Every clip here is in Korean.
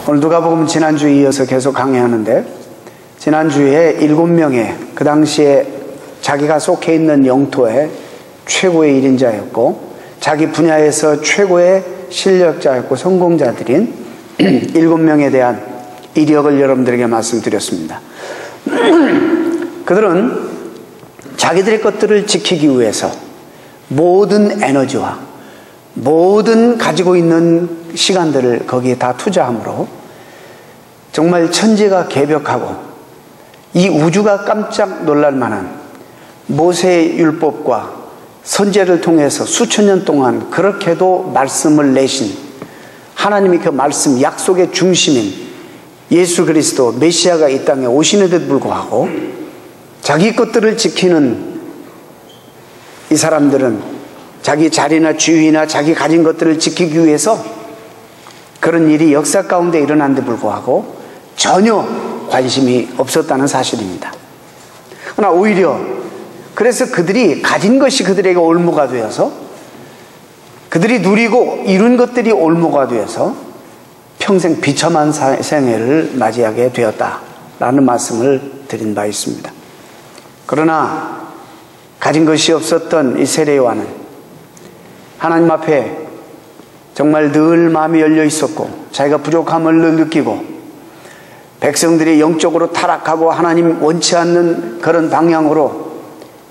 오늘 누가복음 지난주에 이어서 계속 강의하는데, 지난주에 7명의 그 당시에 자기가 속해 있는 영토의 최고의 1인자였고 자기 분야에서 최고의 실력자였고 성공자들인 7명에 대한 이력을 여러분들에게 말씀드렸습니다. 그들은 자기들의 것들을 지키기 위해서 모든 에너지와 모든 가지고 있는 시간들을 거기에 다 투자함으로 정말 천지가 개벽하고 이 우주가 깜짝 놀랄 만한 모세의 율법과 선제를 통해서 수천 년 동안 그렇게도 말씀을 내신 하나님이 그 말씀 약속의 중심인 예수 그리스도 메시아가 이 땅에 오시는데도 불구하고 자기 것들을 지키는 이 사람들은 자기 자리나 지위나 자기 가진 것들을 지키기 위해서 그런 일이 역사 가운데 일어났는데 불구하고 전혀 관심이 없었다는 사실입니다. 그러나 오히려 그래서 그들이 가진 것이 그들에게 올무가 되어서 그들이 누리고 이룬 것들이 올무가 되어서 평생 비참한 생애를 맞이하게 되었다라는 말씀을 드린 바 있습니다. 그러나 가진 것이 없었던 이 세례요한은 하나님 앞에 정말 늘 마음이 열려 있었고 자기가 부족함을 늘 느끼고 백성들이 영적으로 타락하고 하나님 원치 않는 그런 방향으로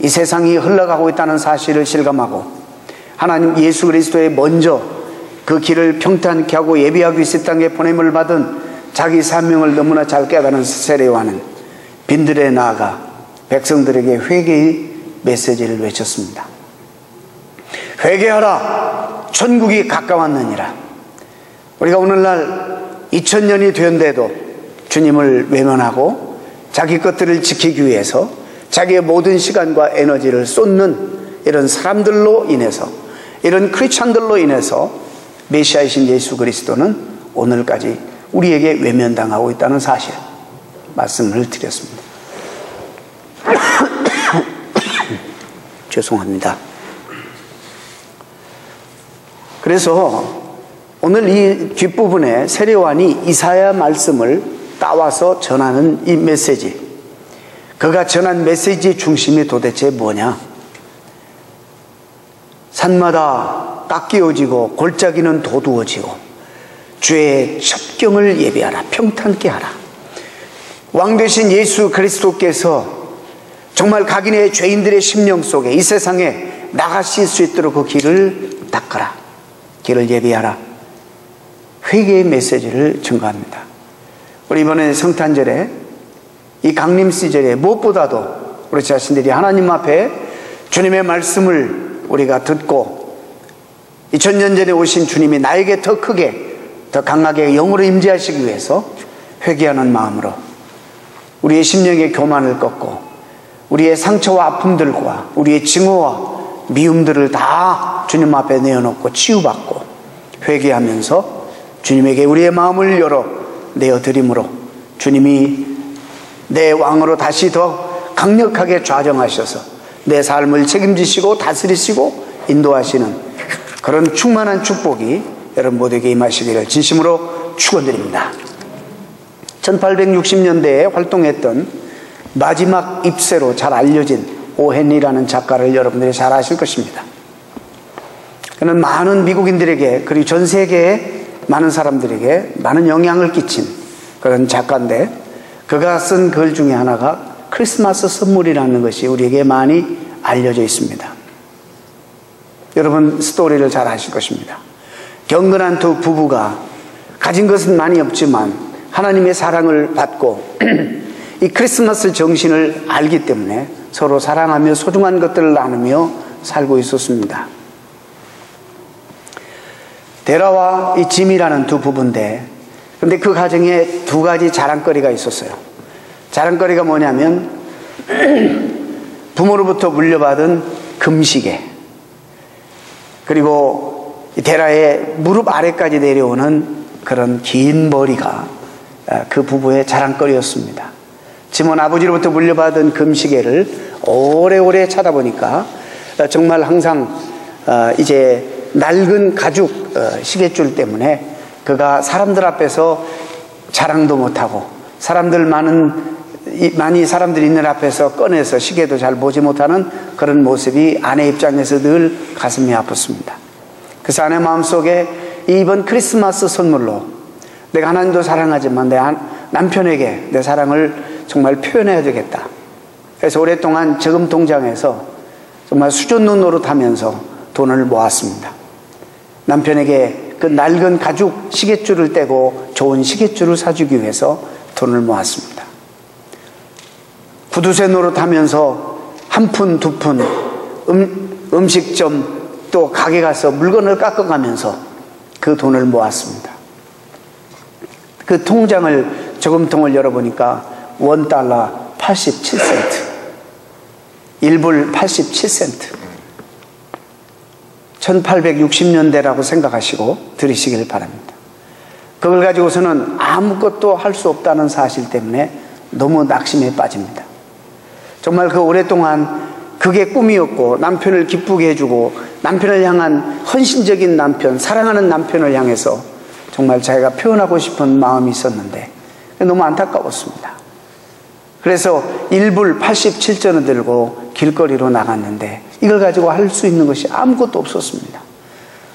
이 세상이 흘러가고 있다는 사실을 실감하고 하나님 예수 그리스도에 먼저 그 길을 평탄케 하고 예비하기 위해서 이 땅에 보냄을 받은 자기 사명을 너무나 잘 깨달은 세례요한은 빈들에 나아가 백성들에게 회개의 메시지를 외쳤습니다. 회개하라, 천국이 가까웠느니라. 우리가 오늘날 2000년이 되었는데도 주님을 외면하고 자기 것들을 지키기 위해서 자기의 모든 시간과 에너지를 쏟는 이런 사람들로 인해서, 이런 크리스찬들로 인해서 메시아이신 예수 그리스도는 오늘까지 우리에게 외면당하고 있다는 사실 말씀을 드렸습니다. 죄송합니다. 그래서 오늘 이 뒷부분에 세례요한이 이사야 말씀을 따와서 전하는 이 메시지, 그가 전한 메시지의 중심이 도대체 뭐냐? 산마다 깎이어지고 골짜기는 도두어지고 주의 첩경을 예비하라, 평탄케 하라. 왕 되신 예수 그리스도께서 정말 각인의 죄인들의 심령 속에 이 세상에 나가실 수 있도록 그 길을 닦아라, 길을 예비하라. 회개의 메시지를 증거합니다. 우리 이번에 성탄절에 이 강림 시절에 무엇보다도 우리 자신들이 하나님 앞에 주님의 말씀을 우리가 듣고 2000년 전에 오신 주님이 나에게 더 크게 더 강하게 영으로 임재하시기 위해서 회개하는 마음으로 우리의 심령의 교만을 꺾고 우리의 상처와 아픔들과 우리의 증오와 미움들을 다 주님 앞에 내어놓고 치유받고 회개하면서 주님에게 우리의 마음을 열어 내어드림으로 주님이 내 왕으로 다시 더 강력하게 좌정하셔서 내 삶을 책임지시고 다스리시고 인도하시는 그런 충만한 축복이 여러분 모두에게 임하시기를 진심으로 축원드립니다. 1860년대에 활동했던 마지막 잎새로 잘 알려진 오헨리라는 작가를 여러분들이 잘 아실 것입니다. 그는 많은 미국인들에게 그리고 전 세계의 많은 사람들에게 많은 영향을 끼친 그런 작가인데, 그가 쓴 글 중에 하나가 크리스마스 선물이라는 것이 우리에게 많이 알려져 있습니다. 여러분 스토리를 잘 아실 것입니다. 경건한 두 부부가 가진 것은 많이 없지만 하나님의 사랑을 받고 이 크리스마스 정신을 알기 때문에 서로 사랑하며 소중한 것들을 나누며 살고 있었습니다. 데라와 이 짐이라는 두 부부인데, 근데 그 가정에 두 가지 자랑거리가 있었어요. 자랑거리가 뭐냐면 부모로부터 물려받은 금시계, 그리고 데라의 무릎 아래까지 내려오는 그런 긴 머리가 그 부부의 자랑거리였습니다. 짐은 아버지로부터 물려받은 금시계를 오래오래 찾아보니까 정말 항상 이제 낡은 가죽 시계줄 때문에 그가 사람들 앞에서 자랑도 못하고 많이 사람들이 있는 앞에서 꺼내서 시계도 잘 보지 못하는 그런 모습이 아내 입장에서 늘 가슴이 아팠습니다. 그래서 아내 마음속에 이번 크리스마스 선물로 내가 하나님도 사랑하지만 내 남편에게 내 사랑을 정말 표현해야 되겠다. 그래서 오랫동안 저금 통장에서 정말 수전노 노릇하면서 돈을 모았습니다. 남편에게 그 낡은 가죽 시계줄을 떼고 좋은 시계줄을 사주기 위해서 돈을 모았습니다. 구두쇠 노릇하면서 한 푼, 두 푼, 음식점 또 가게 가서 물건을 깎아가면서 그 돈을 모았습니다. 그 통장을 저금통을 열어보니까 $1 87센트, 1불 87센트, 1860년대라고 생각하시고 들으시길 바랍니다. 그걸 가지고서는 아무것도 할 수 없다는 사실 때문에 너무 낙심에 빠집니다. 정말 그 오랫동안 그게 꿈이었고 남편을 기쁘게 해주고 남편을 향한 헌신적인 남편, 사랑하는 남편을 향해서 정말 자기가 표현하고 싶은 마음이 있었는데 너무 안타까웠습니다. 그래서 1불 87전을 들고 길거리로 나갔는데 이걸 가지고 할 수 있는 것이 아무것도 없었습니다.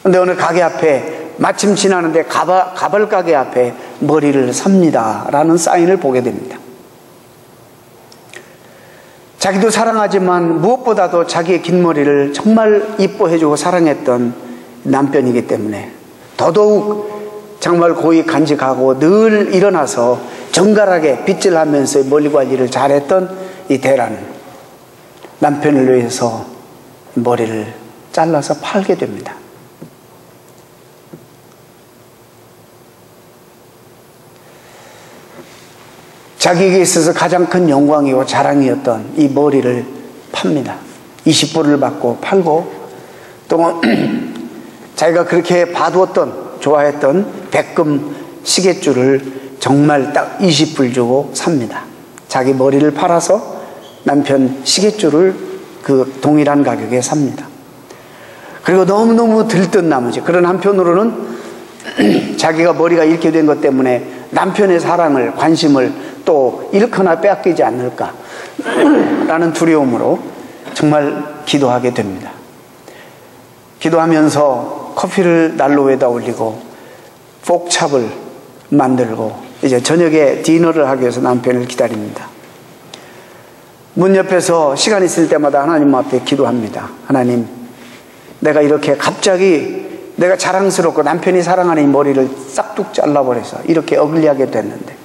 그런데 어느 가게 앞에 마침 지나는데 가발 가게 앞에 머리를 삽니다 라는 사인을 보게 됩니다. 자기도 사랑하지만 무엇보다도 자기의 긴 머리를 정말 이뻐해주고 사랑했던 남편이기 때문에 더더욱 정말 고이 간직하고 늘 일어나서 정갈하게 빗질 하면서 머리 관리를 잘했던 이 대라는 남편을 위해서 머리를 잘라서 팔게 됩니다. 자기에게 있어서 가장 큰 영광이고 자랑이었던 이 머리를 팝니다. 20불을 받고 팔고 또 자기가 그렇게 봐두었던 좋아했던 백금 시계줄을 정말 딱 20불 주고 삽니다. 자기 머리를 팔아서 남편 시계줄을 그 동일한 가격에 삽니다. 그리고 너무너무 들뜬 나머지 그런 한편으로는 자기가 머리가 이렇게 된 것 때문에 남편의 사랑을 관심을 또 잃거나 빼앗기지 않을까 라는 두려움으로 정말 기도하게 됩니다. 기도하면서 커피를 난로에다 올리고 폭찹을 만들고 이제 저녁에 디너를 하기 위해서 남편을 기다립니다. 문 옆에서 시간 있을 때마다 하나님 앞에 기도합니다. 하나님, 내가 이렇게 갑자기 내가 자랑스럽고 남편이 사랑하는 이 머리를 싹둑 잘라버려서 이렇게 어글리하게 됐는데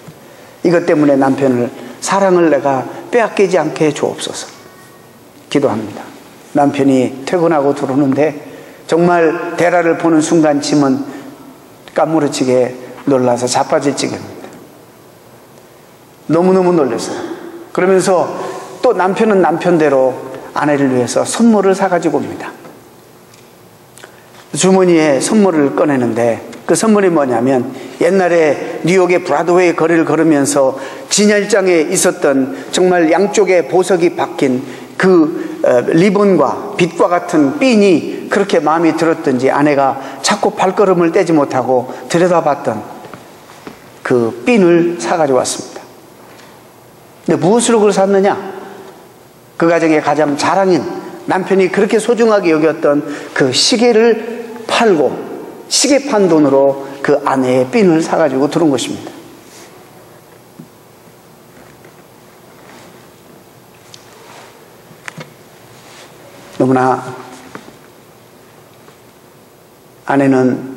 이것 때문에 남편을 사랑을 내가 빼앗기지 않게 해주옵소서. 기도합니다. 남편이 퇴근하고 들어오는데 정말 대라를 보는 순간 짐은 까무러치게 놀라서 자빠질 지경입니다. 너무너무 놀랐어요. 그러면서 또 남편은 남편대로 아내를 위해서 선물을 사가지고 옵니다. 주머니에 선물을 꺼내는데 그 선물이 뭐냐면 옛날에 뉴욕의 브라드웨이 거리를 걸으면서 진열장에 있었던 정말 양쪽에 보석이 박힌 그 리본과 빛과 같은 핀이 그렇게 마음에 들었던지 아내가 자꾸 발걸음을 떼지 못하고 들여다봤던 그 핀을 사가지고 왔습니다. 근데 무엇으로 그걸 샀느냐? 그 가정의 가장 자랑인 남편이 그렇게 소중하게 여겼던 그 시계를 팔고 시계 판 돈으로 그 아내의 핀을 사가지고 들어온 것입니다. 너무나 아내는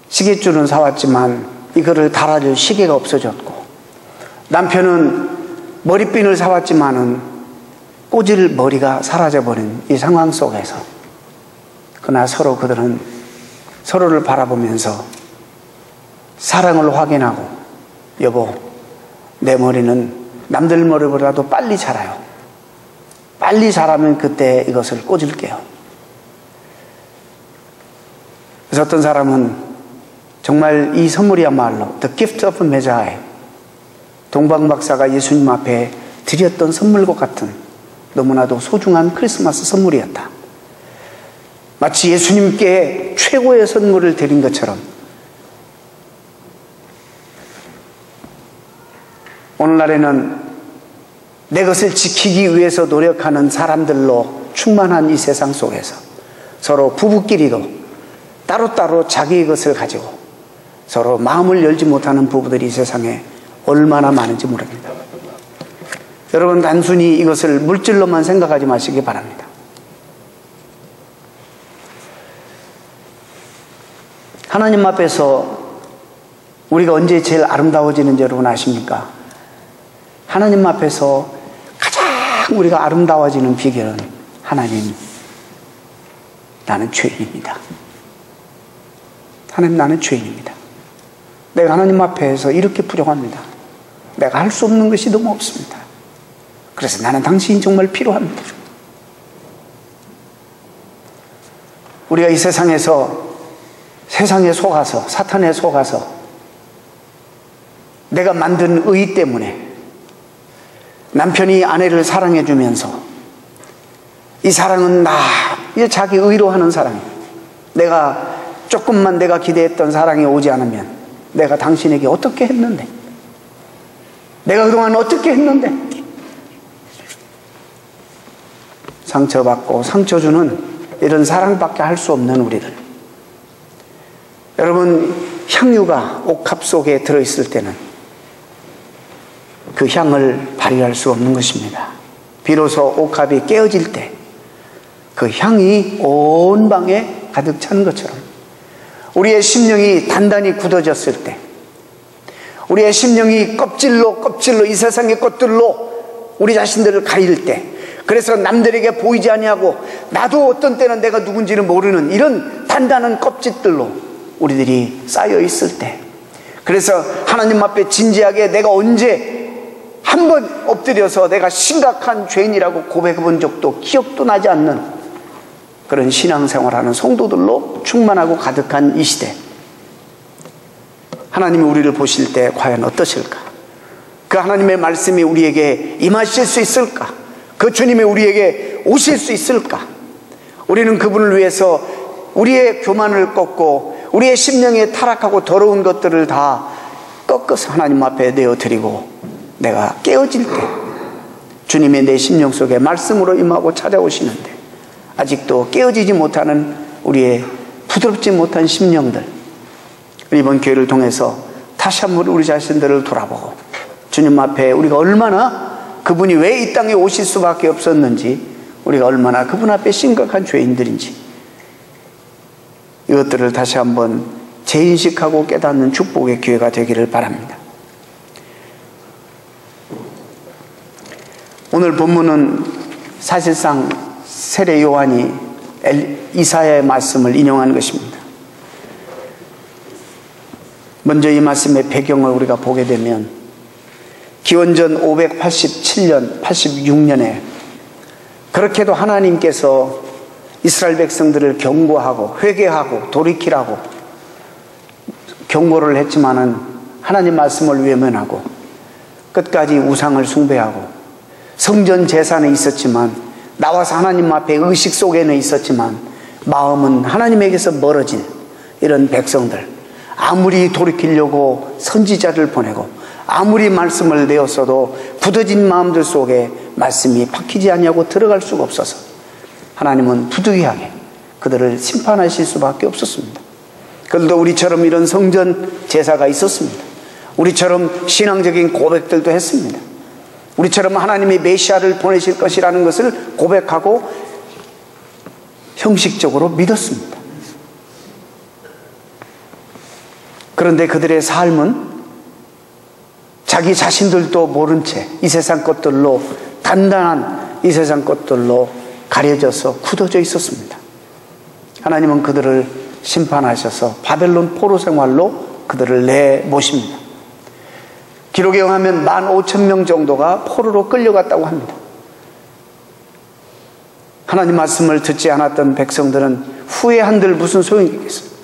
시계줄은 사왔지만 이거를 달아줄 시계가 없어졌고 남편은 머리핀을 사왔지만은 꽂을 머리가 사라져버린 이 상황 속에서 그러나 그들은 서로를 바라보면서 사랑을 확인하고 여보, 내 머리는 남들 머리보다도 빨리 자라요. 빨리 자라면 그때 이것을 꽂을게요. 그래서 어떤 사람은 정말 이 선물이야말로 The Gift of Messiah, 동방박사가 예수님 앞에 드렸던 선물과 같은 너무나도 소중한 크리스마스 선물이었다. 마치 예수님께 최고의 선물을 드린 것처럼 오늘날에는 내 것을 지키기 위해서 노력하는 사람들로 충만한 이 세상 속에서 서로 부부끼리도 따로따로 자기의 것을 가지고 서로 마음을 열지 못하는 부부들이 세상에 얼마나 많은지 모릅니다. 여러분, 단순히 이것을 물질로만 생각하지 마시기 바랍니다. 하나님 앞에서 우리가 언제 제일 아름다워지는지 여러분 아십니까? 하나님 앞에서 가장 우리가 아름다워지는 비결은 하나님, 나는 죄인입니다. 하나님, 나는 죄인입니다. 내가 하나님 앞에서 이렇게 부족합니다. 내가 할 수 없는 것이 너무 없습니다. 그래서 나는 당신이 정말 필요합니다. 우리가 이 세상에서 세상에 속아서, 사탄에 속아서 내가 만든 의 때문에 남편이 아내를 사랑해 주면서 이 사랑은 이게 자기 의로 하는 사랑이에요. 내가 조금만 내가 기대했던 사랑이 오지 않으면 내가 당신에게 어떻게 했는데, 내가 그동안 어떻게 했는데, 상처받고 상처 주는 이런 사랑밖에 할 수 없는 우리들. 여러분, 향유가 옥합 속에 들어있을 때는 그 향을 발휘할 수 없는 것입니다. 비로소 옥합이 깨어질 때 그 향이 온 방에 가득 찬 것처럼 우리의 심령이 단단히 굳어졌을 때, 우리의 심령이 껍질로 이 세상의 것들로 우리 자신들을 가릴 때, 그래서 남들에게 보이지 아니하고 나도 어떤 때는 내가 누군지를 모르는 이런 단단한 껍질들로 우리들이 쌓여 있을 때, 그래서 하나님 앞에 진지하게 내가 언제 한 번 엎드려서 내가 심각한 죄인이라고 고백해 본 적도 기억도 나지 않는 그런 신앙생활하는 성도들로 충만하고 가득한 이 시대, 하나님이 우리를 보실 때 과연 어떠실까? 그 하나님의 말씀이 우리에게 임하실 수 있을까? 그 주님이 우리에게 오실 수 있을까? 우리는 그분을 위해서 우리의 교만을 꺾고 우리의 심령에 타락하고 더러운 것들을 다 꺾어서 하나님 앞에 내어드리고 내가 깨어질 때 주님의 내 심령 속에 말씀으로 임하고 찾아오시는데, 아직도 깨어지지 못하는 우리의 부드럽지 못한 심령들, 이번 기회를 통해서 다시 한번 우리 자신들을 돌아보고 주님 앞에 우리가 얼마나 그분이 왜 이 땅에 오실 수밖에 없었는지, 우리가 얼마나 그분 앞에 심각한 죄인들인지, 이것들을 다시 한번 재인식하고 깨닫는 축복의 기회가 되기를 바랍니다. 오늘 본문은 사실상 세례 요한이 이사야의 말씀을 인용한 것입니다. 먼저 이 말씀의 배경을 우리가 보게 되면 기원전 587년, 86년에 그렇게도 하나님께서 이스라엘 백성들을 경고하고 회개하고 돌이키라고 경고를 했지만은 하나님 말씀을 외면하고 끝까지 우상을 숭배하고 성전 제사는 있었지만, 나와서 하나님 앞에 의식 속에는 있었지만 마음은 하나님에게서 멀어진 이런 백성들, 아무리 돌이키려고 선지자를 보내고 아무리 말씀을 내었어도 굳어진 마음들 속에 말씀이 박히지 아니하고 들어갈 수가 없어서 하나님은 부득이하게 그들을 심판하실 수밖에 없었습니다. 그들도 우리처럼 이런 성전 제사가 있었습니다. 우리처럼 신앙적인 고백들도 했습니다. 우리처럼 하나님이 메시아를 보내실 것이라는 것을 고백하고 형식적으로 믿었습니다. 그런데 그들의 삶은 자기 자신들도 모른 채 이 세상 것들로, 단단한 이 세상 것들로 가려져서 굳어져 있었습니다. 하나님은 그들을 심판하셔서 바벨론 포로 생활로 그들을 내모십니다. 기록에 의하면 15,000명 정도가 포로로 끌려갔다고 합니다. 하나님 말씀을 듣지 않았던 백성들은 후회한들 무슨 소용이 있겠습니까?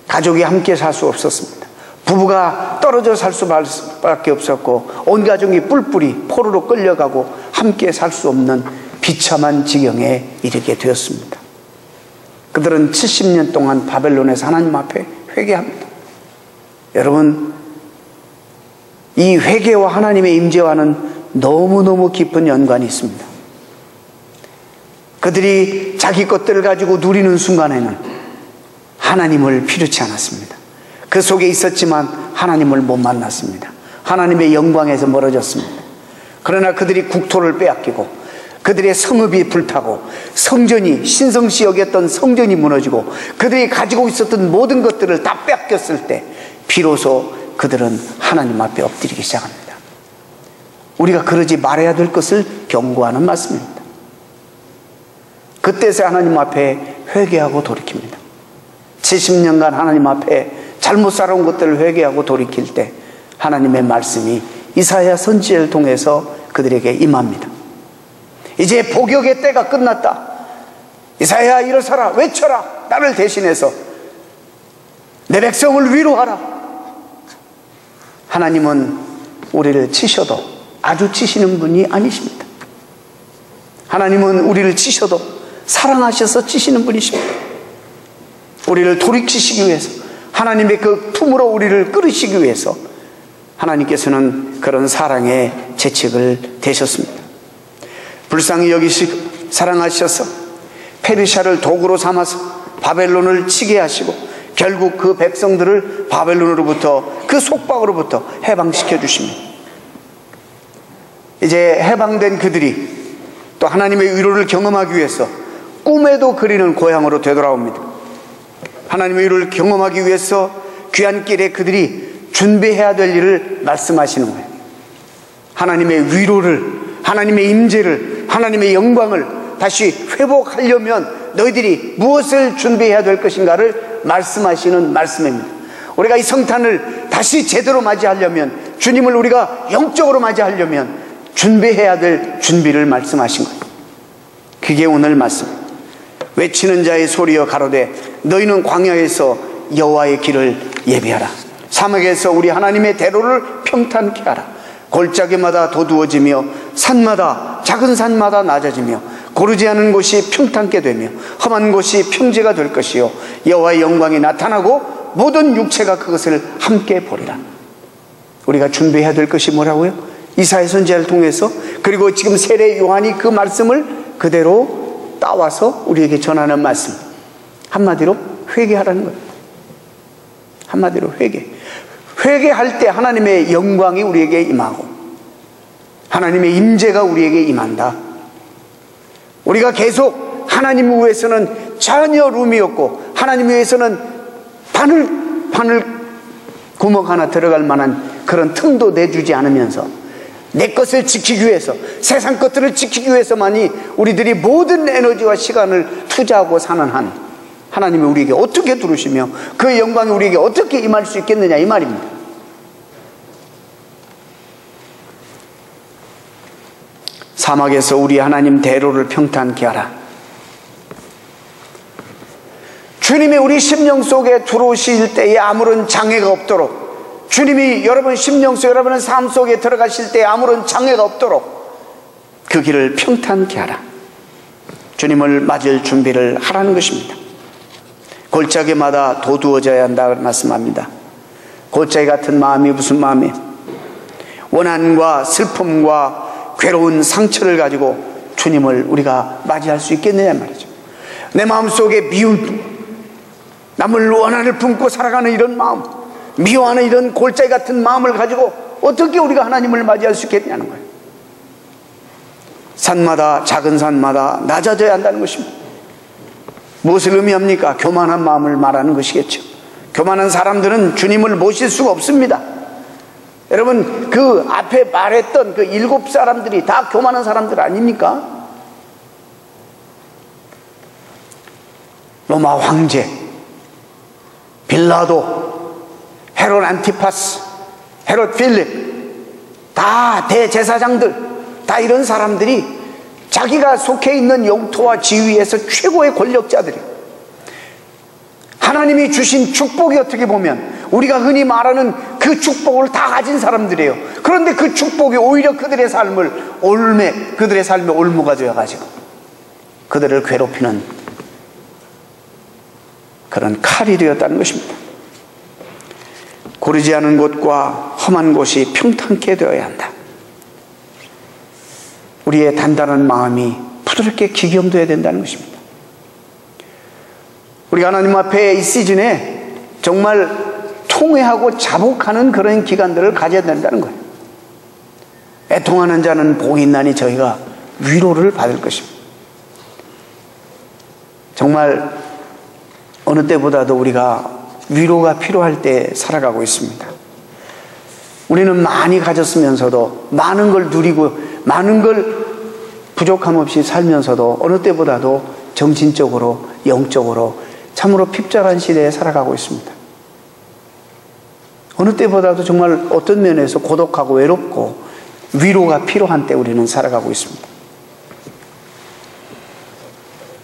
가족이 함께 살 수 없었습니다. 부부가 떨어져 살 수밖에 없었고 온 가족이 뿔뿔이 포로로 끌려가고 함께 살 수 없는 비참한 지경에 이르게 되었습니다. 그들은 70년 동안 바벨론에서 하나님 앞에 회개합니다. 여러분, 이 회개와 하나님의 임재와는 너무너무 깊은 연관이 있습니다. 그들이 자기 것들을 가지고 누리는 순간에는 하나님을 필요치 않았습니다. 그 속에 있었지만 하나님을 못 만났습니다. 하나님의 영광에서 멀어졌습니다. 그러나 그들이 국토를 빼앗기고 그들의 성읍이 불타고 성전이, 신성시 여겼던 성전이 무너지고 그들이 가지고 있었던 모든 것들을 다 빼앗겼을 때 비로소 그들은 하나님 앞에 엎드리기 시작합니다. 우리가 그러지 말아야 될 것을 경고하는 말씀입니다. 그때서 하나님 앞에 회개하고 돌이킵니다. 70년간 하나님 앞에 잘못 살아온 것들을 회개하고 돌이킬 때 하나님의 말씀이 이사야 선지자를 통해서 그들에게 임합니다. 이제 복역의 때가 끝났다. 이사야 일어서라, 외쳐라, 나를 대신해서 내 백성을 위로하라. 하나님은 우리를 치셔도 아주 치시는 분이 아니십니다. 하나님은 우리를 치셔도 사랑하셔서 치시는 분이십니다. 우리를 돌이키시기 위해서, 하나님의 그 품으로 우리를 끌으시기 위해서 하나님께서는 그런 사랑의 재책을 대셨습니다. 불쌍히 여기시고 사랑하셔서 페르시아를 도구로 삼아서 바벨론을 치게 하시고 결국 그 백성들을 바벨론으로부터, 그 속박으로부터 해방시켜 주십니다. 이제 해방된 그들이 또 하나님의 위로를 경험하기 위해서 꿈에도 그리는 고향으로 되돌아옵니다. 하나님의 위로를 경험하기 위해서 귀한 길에 그들이 준비해야 될 일을 말씀하시는 거예요. 하나님의 위로를, 하나님의 임재를, 하나님의 영광을 다시 회복하려면 너희들이 무엇을 준비해야 될 것인가를 말씀하시는 말씀입니다. 우리가 이 성탄을 다시 제대로 맞이하려면, 주님을 우리가 영적으로 맞이하려면 준비해야 될 준비를 말씀하신 거예요. 그게 오늘 말씀. 외치는 자의 소리여 가로되 너희는 광야에서 여호와의 길을 예비하라. 사막에서 우리 하나님의 대로를 평탄케 하라. 골짜기마다 도두어지며 산마다, 작은 산마다 낮아지며 고르지 않은 곳이 평탄케 되며 험한 곳이 평지가 될 것이요 여호와의 영광이 나타나고 모든 육체가 그것을 함께 보리라. 우리가 준비해야 될 것이 뭐라고요? 이사야 선지자를 통해서, 그리고 지금 세례 요한이 그 말씀을 그대로 따와서 우리에게 전하는 말씀, 한마디로 회개하라는 거예요. 한마디로 회개할 때 하나님의 영광이 우리에게 임하고 하나님의 임재가 우리에게 임한다. 우리가 계속 하나님 위해서는 전혀 룸이 없고 하나님 위해서는 바늘 구멍 하나 들어갈 만한 그런 틈도 내주지 않으면서 내 것을 지키기 위해서, 세상 것들을 지키기 위해서만이 우리들이 모든 에너지와 시간을 투자하고 사는 한 하나님이 우리에게 어떻게 두르시며 그 영광이 우리에게 어떻게 임할 수 있겠느냐, 이 말입니다. 사막에서 우리 하나님 대로를 평탄케 하라. 주님이 우리 심령 속에 들어오실 때에 아무런 장애가 없도록, 주님이 여러분 심령 속, 여러분의 삶 속에 들어가실 때에 아무런 장애가 없도록 그 길을 평탄케 하라. 주님을 맞을 준비를 하라는 것입니다. 골짜기마다 도두어져야 한다 말씀합니다. 골짜기 같은 마음이 무슨 마음이에요? 원한과 슬픔과 괴로운 상처를 가지고 주님을 우리가 맞이할 수 있겠느냐 말이죠. 내 마음속에 미움, 남을 원한을 품고 살아가는 이런 마음, 미워하는 이런 골짜기 같은 마음을 가지고 어떻게 우리가 하나님을 맞이할 수 있겠냐는 거예요. 산마다, 작은 산마다 낮아져야 한다는 것입니다. 무엇을 의미합니까? 교만한 마음을 말하는 것이겠죠. 교만한 사람들은 주님을 모실 수가 없습니다. 여러분, 그 앞에 말했던 그 7 사람들이 다 교만한 사람들 아닙니까? 로마 황제, 빌라도, 헤롯 안티파스, 헤롯 필립, 다 대제사장들, 다 이런 사람들이 자기가 속해 있는 영토와 지위에서 최고의 권력자들이에요. 하나님이 주신 축복이 어떻게 보면 우리가 흔히 말하는 그 축복을 다 가진 사람들이에요. 그런데 그 축복이 오히려 그들의 삶을 그들의 삶의 올무가 되어가지고 그들을 괴롭히는 그런 칼이 되었다는 것입니다. 고르지 않은 곳과 험한 곳이 평탄케 되어야 한다. 우리의 단단한 마음이 부드럽게 기경돼야 된다는 것입니다. 우리가 하나님 앞에 이 시즌에 정말 통회하고 자복하는 그런 기간들을 가져야 된다는 거예요. 애통하는 자는 복이 있나니 저희가 위로를 받을 것입니다. 정말 어느 때보다도 우리가 위로가 필요할 때 살아가고 있습니다. 우리는 많이 가졌으면서도 많은 걸 누리고 많은 걸 부족함 없이 살면서도 어느 때보다도 정신적으로 영적으로 참으로 핍절한 시대에 살아가고 있습니다. 어느 때보다도 정말 어떤 면에서 고독하고 외롭고 위로가 필요한 때 우리는 살아가고 있습니다.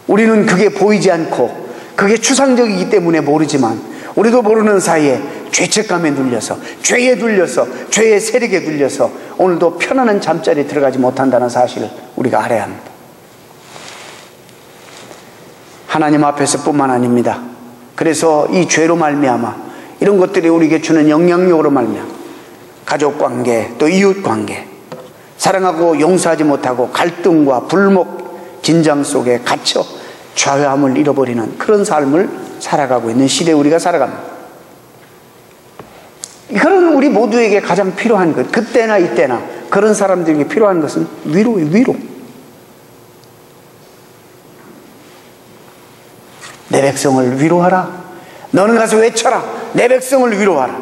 우리는 그게 보이지 않고 그게 추상적이기 때문에 모르지만 우리도 모르는 사이에 죄책감에 눌려서 죄에 눌려서 죄의 세력에 눌려서 오늘도 편안한 잠자리에 들어가지 못한다는 사실을 우리가 알아야 합니다. 하나님 앞에서 뿐만 아닙니다. 그래서 이 죄로 말미암아 이런 것들이 우리에게 주는 영향력으로 말미암아 가족관계 또 이웃관계 사랑하고 용서하지 못하고 갈등과 불목 긴장 속에 갇혀 좌회함을 잃어버리는 그런 삶을 살아가고 있는 시대에 우리가 살아갑니다. 그런 우리 모두에게 가장 필요한 것, 그때나 이때나 그런 사람들에게 필요한 것은 위로예요. 위로. 내 백성을 위로하라. 너는 가서 외쳐라. 내 백성을 위로하라.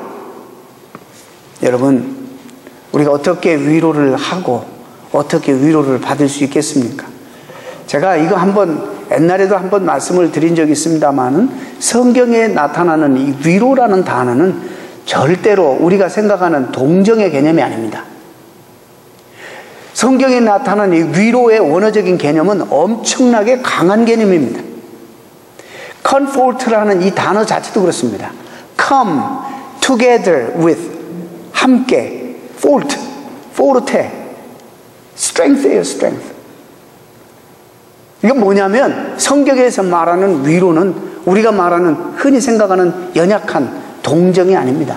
여러분, 우리가 어떻게 위로를 하고 어떻게 위로를 받을 수 있겠습니까? 제가 이거 옛날에도 한번 말씀을 드린 적이 있습니다만은 성경에 나타나는 이 위로라는 단어는 절대로 우리가 생각하는 동정의 개념이 아닙니다. 성경에 나타나는 이 위로의 원어적인 개념은 엄청나게 강한 개념입니다. comfort라는 이 단어 자체도 그렇습니다. come together with 함께 forte strength예요. strength. 이건 뭐냐면 성경에서 말하는 위로는 우리가 말하는 흔히 생각하는 연약한 동정이 아닙니다.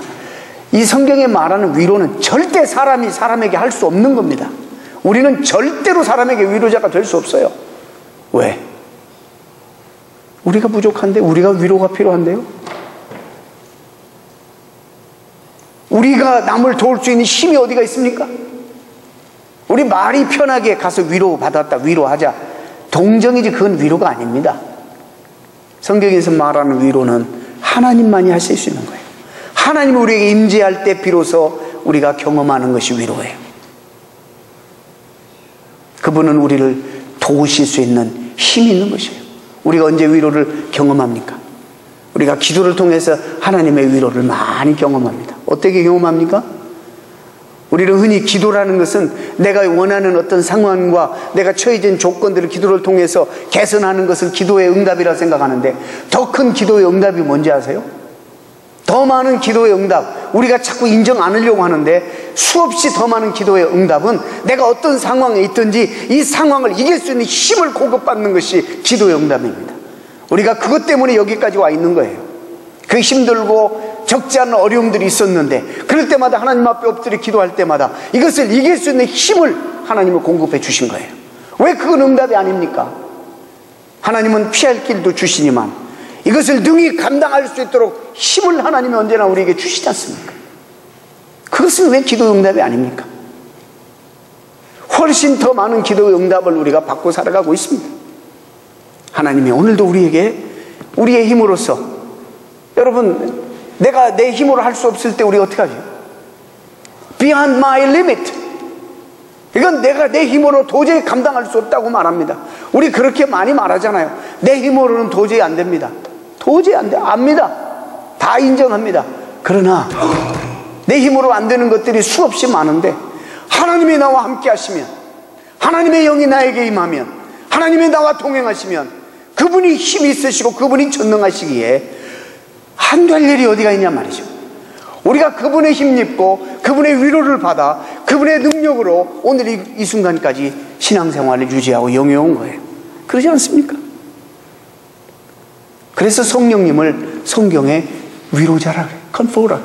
이 성경에 말하는 위로는 절대 사람이 사람에게 할 수 없는 겁니다. 우리는 절대로 사람에게 위로자가 될 수 없어요. 왜? 우리가 부족한데 우리가 위로가 필요한데요. 우리가 남을 도울 수 있는 힘이 어디가 있습니까? 우리 말이 편하게 가서 위로받았다 위로하자 동정이지 그건 위로가 아닙니다. 성경에서 말하는 위로는 하나님만이 하실 수 있는 거예요. 하나님이 우리에게 임재할 때 비로소 우리가 경험하는 것이 위로예요. 그분은 우리를 도우실 수 있는 힘이 있는 것이에요. 우리가 언제 위로를 경험합니까? 우리가 기도를 통해서 하나님의 위로를 많이 경험합니다. 어떻게 경험합니까? 우리는 흔히 기도라는 것은 내가 원하는 어떤 상황과 내가 처해진 조건들을 기도를 통해서 개선하는 것을 기도의 응답이라 생각하는데 더 큰 기도의 응답이 뭔지 아세요? 더 많은 기도의 응답, 우리가 자꾸 인정 안 하려고 하는데 수없이 더 많은 기도의 응답은 내가 어떤 상황에 있든지 이 상황을 이길 수 있는 힘을 공급받는 것이 기도의 응답입니다. 우리가 그것 때문에 여기까지 와 있는 거예요. 그 힘들고 적지 않은 어려움들이 있었는데 그럴 때마다 하나님 앞에 엎드려 기도할 때마다 이것을 이길 수 있는 힘을 하나님은 공급해 주신 거예요. 왜 그건 응답이 아닙니까? 하나님은 피할 길도 주시니만 이것을 능히 감당할 수 있도록 힘을 하나님이 언제나 우리에게 주시지 않습니까? 그것은 왜 기도 응답이 아닙니까? 훨씬 더 많은 기도의 응답을 우리가 받고 살아가고 있습니다. 하나님이 오늘도 우리에게 우리의 힘으로써 여러분 내가 내 힘으로 할 수 없을 때 우리 어떻게 하죠? Beyond my limit. 이건 내가 내 힘으로 도저히 감당할 수 없다고 말합니다. 우리 그렇게 많이 말하잖아요. 내 힘으로는 도저히 안 됩니다. 도저히 안 돼. 압니다. 다 인정합니다. 그러나 내 힘으로 안 되는 것들이 수없이 많은데 하나님이 나와 함께 하시면 하나님의 영이 나에게 임하면 하나님이 나와 동행하시면 그분이 힘이 있으시고 그분이 전능하시기에 안 될 일이 어디가 있냐 말이죠. 우리가 그분의 힘입고 그분의 위로를 받아 그분의 능력으로 오늘 이 순간까지 신앙생활을 유지하고 영위해온 거예요. 그러지 않습니까? 그래서 성령님을 성경에 위로자라 그래요. comforter.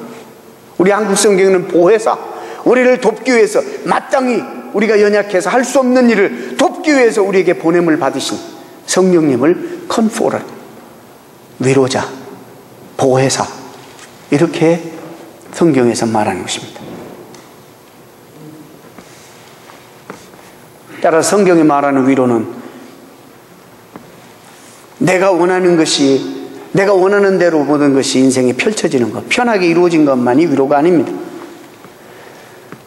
우리 한국 성경은 보혜사, 우리를 돕기 위해서 마땅히 우리가 연약해서 할 수 없는 일을 돕기 위해서 우리에게 보냄을 받으신 성령님을 컴포터, 위로자, 보혜사, 이렇게 성경에서 말하는 것입니다. 따라 성경이 말하는 위로는 내가 원하는 것이, 내가 원하는 대로 모든 것이 인생에 펼쳐지는 것, 편하게 이루어진 것만이 위로가 아닙니다.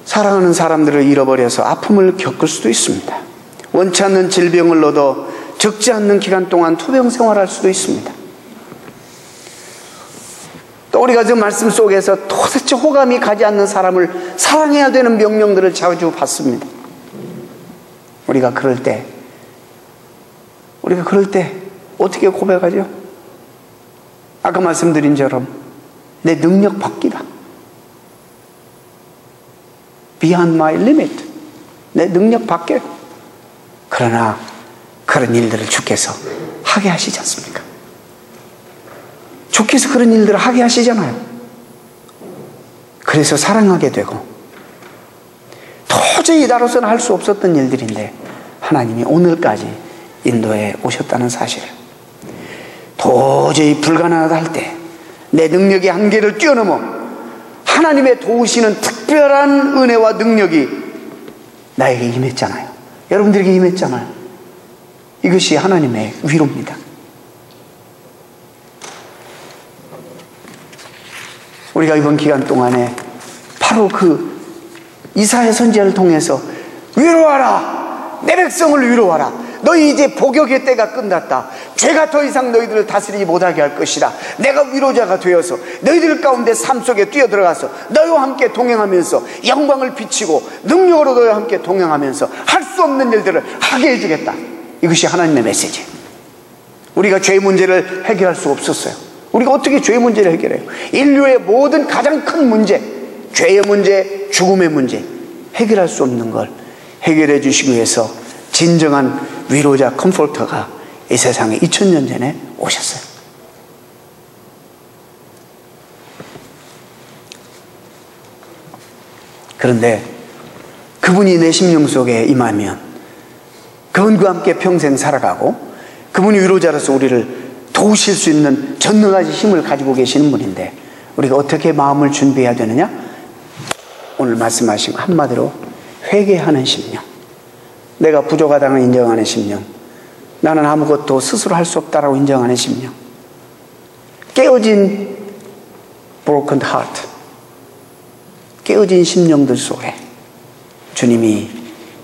사랑하는 사람들을 잃어버려서 아픔을 겪을 수도 있습니다. 원치 않는 질병을 얻어 적지 않는 기간 동안 투병 생활할 수도 있습니다. 또 우리가 저 말씀 속에서 도대체 호감이 가지 않는 사람을 사랑해야 되는 명령들을 자주 받습니다. 우리가 그럴 때 어떻게 고백하죠? 아까 말씀드린 처럼 내 능력 밖이다. Beyond my limit. 내 능력 밖에. 그러나 그런 일들을 주께서 하게 하시지 않습니까? 주께서 그런 일들을 하게 하시잖아요. 그래서 사랑하게 되고, 도저히 나로서는 할 수 없었던 일들인데 하나님이 오늘까지 인도에 오셨다는 사실을, 도저히 불가능하다 할 때 내 능력의 한계를 뛰어넘어 하나님의 도우시는 특별한 은혜와 능력이 나에게 임했잖아요. 여러분들에게 임했잖아요. 이것이 하나님의 위로입니다. 우리가 이번 기간 동안에 바로 그 이사야 선지자를 통해서 위로하라, 내 백성을 위로하라, 너희 이제 복역의 때가 끝났다, 죄가 더 이상 너희들을 다스리지 못하게 할 것이다, 내가 위로자가 되어서 너희들 가운데 삶 속에 뛰어들어가서 너희와 함께 동행하면서 영광을 비치고 능력으로 너희와 함께 동행하면서 할 수 없는 일들을 하게 해주겠다. 이것이 하나님의 메시지. 우리가 죄의 문제를 해결할 수 없었어요. 우리가 어떻게 죄의 문제를 해결해요? 인류의 모든 가장 큰 문제, 죄의 문제, 죽음의 문제, 해결할 수 없는 걸 해결해 주시기 위해서 진정한 위로자, 컴포터가 이 세상에 2000년 전에 오셨어요. 그런데 그분이 내 심령 속에 임하면 그분과 함께 평생 살아가고, 그분이 위로자로서 우리를 도우실 수 있는 전능하신 힘을 가지고 계시는 분인데, 우리가 어떻게 마음을 준비해야 되느냐? 오늘 말씀하신 한마디로 회개하는 심령, 내가 부족하다는 인정하는 심령, 나는 아무것도 스스로 할 수 없다라고 인정하는 심령, 깨어진 broken heart, 깨어진 심령들 속에 주님이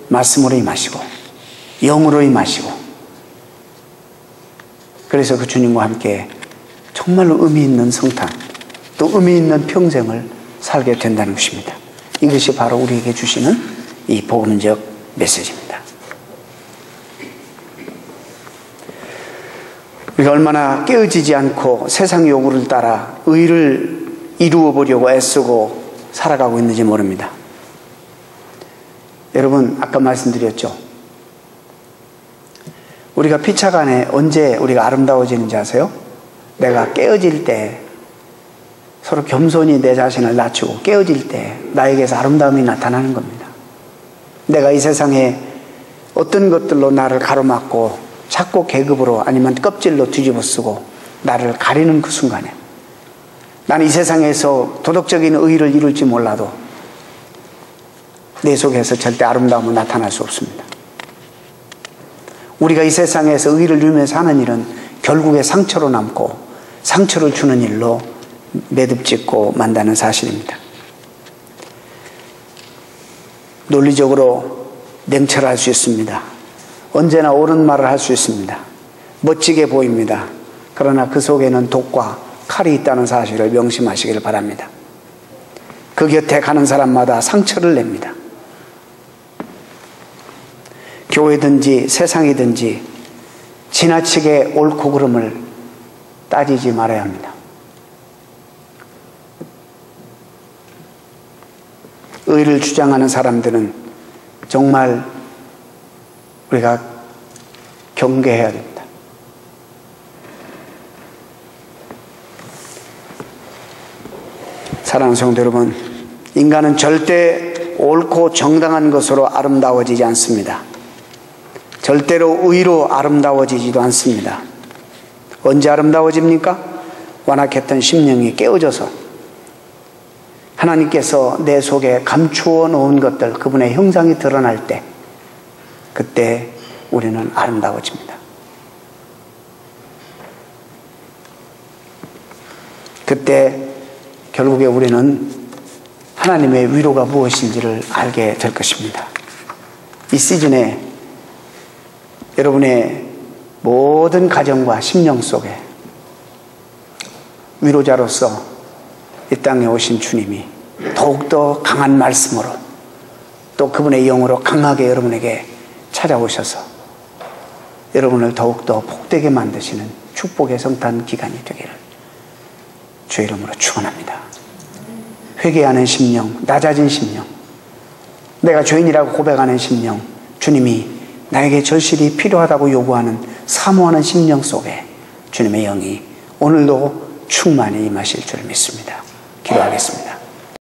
말씀으로 임하시고 영으로 임하시고, 그래서 그 주님과 함께 정말로 의미 있는 성탄, 또 의미 있는 평생을 살게 된다는 것입니다. 이것이 바로 우리에게 주시는 이 복음적 메시지입니다. 우리가 얼마나 깨어지지 않고 세상 요구를 따라 의를 이루어 보려고 애쓰고 살아가고 있는지 모릅니다. 여러분, 아까 말씀드렸죠? 우리가 피차간에 언제 우리가 아름다워지는지 아세요? 내가 깨어질 때, 서로 겸손히 내 자신을 낮추고 깨어질 때 나에게서 아름다움이 나타나는 겁니다. 내가 이 세상에 어떤 것들로 나를 가로막고 자꾸 계급으로 아니면 껍질로 뒤집어 쓰고 나를 가리는 그 순간에, 나는 이 세상에서 도덕적인 의의를 이룰지 몰라도 내 속에서 절대 아름다움은 나타날 수 없습니다. 우리가 이 세상에서 의의를 이루면서 하는 일은 결국에 상처로 남고 상처를 주는 일로 매듭짓고 만다는 사실입니다. 논리적으로 냉철할 수 있습니다. 언제나 옳은 말을 할 수 있습니다. 멋지게 보입니다. 그러나 그 속에는 독과 칼이 있다는 사실을 명심하시길 바랍니다. 그 곁에 가는 사람마다 상처를 냅니다. 교회든지 세상이든지 지나치게 옳고 그름을 따지지 말아야 합니다. 의를 주장하는 사람들은 정말 우리가 경계해야 됩니다. 사랑하는 성도 여러분, 인간은 절대 옳고 정당한 것으로 아름다워지지 않습니다. 절대로 의로 아름다워지지도 않습니다. 언제 아름다워집니까? 완악했던 심령이 깨어져서 하나님께서 내 속에 감추어 놓은 것들, 그분의 형상이 드러날 때, 그때 우리는 아름다워집니다. 그때 결국에 우리는 하나님의 위로가 무엇인지를 알게 될 것입니다. 이 시즌에 여러분의 모든 가정과 심령 속에 위로자로서 이 땅에 오신 주님이 더욱더 강한 말씀으로 또 그분의 영으로 강하게 여러분에게 찾아오셔서 여러분을 더욱더 복되게 만드시는 축복의 성탄 기간이 되기를 주의 이름으로 축원합니다. 회개하는 심령, 낮아진 심령, 내가 죄인이라고 고백하는 심령, 주님이 나에게 절실히 필요하다고 요구하는 사모하는 심령 속에 주님의 영이 오늘도 충만히 임하실 줄 믿습니다. 기도하겠습니다.